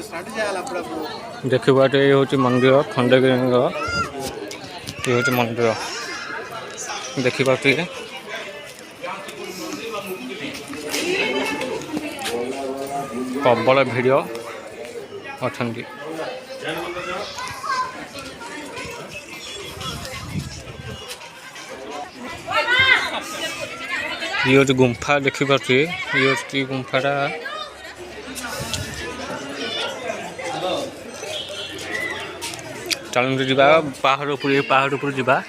देखा ये हूँ मंदिर खंडगिरी ये हूँ मंदिर देखिए प्रबल भिड़ अच्छा ये हूँ गुंफा देखिपे ये हूँ गुंफाटा चलते जा पहाड़ उपर जा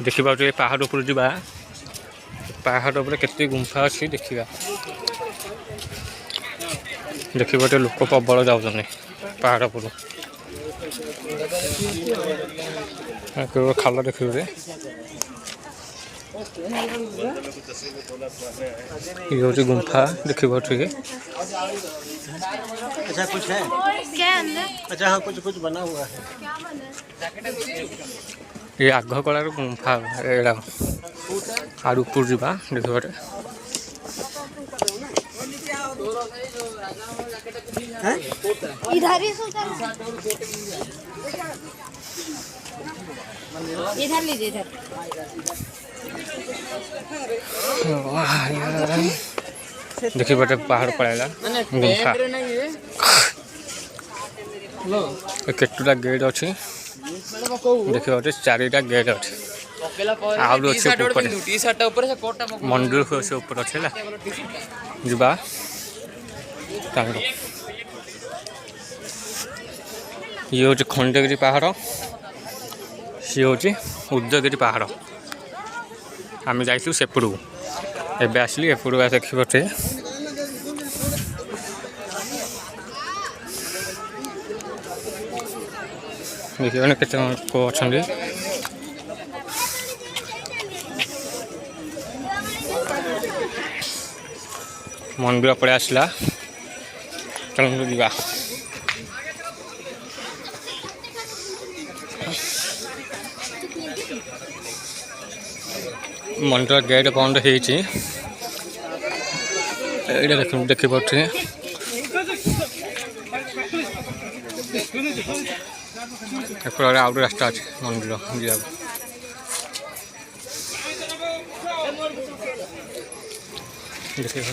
देखिपे पहाड़ उपर जा पहाड़ उपर केते गुंफा अच्छी देखा देखिए लोक प्रबल जाऊँ पहाड़ उपर खाल देखिए ये हूँ गुंफा देखिए अच्छा कुछ है क्या अंदर? अच्छा हाँ कुछ बना हुआ है ये आग कलार गुंफा एड़ा आर ऊपर जा देखिए इधर लीजिए इधर देखिए बेटे पहाड़ पड़ेगा गुंफा केतुटा गेट अच्छी देखिए चारिटा गेट अच्छी मंदिर से ऊपर अच्छे जा ये हूँ खंडगिरी पहाड़ सी हूँ उदयगिरी पहाड़ आम जाइलु सेपड़ू एवं आसली एपड़ू देखिए देखिए मैंने केते अच्छा मंदिर पड़े आसला चलते जा मंदिर गेट बंद हो देखिए आउट रास्ता अच्छे मंदिर जा देखिए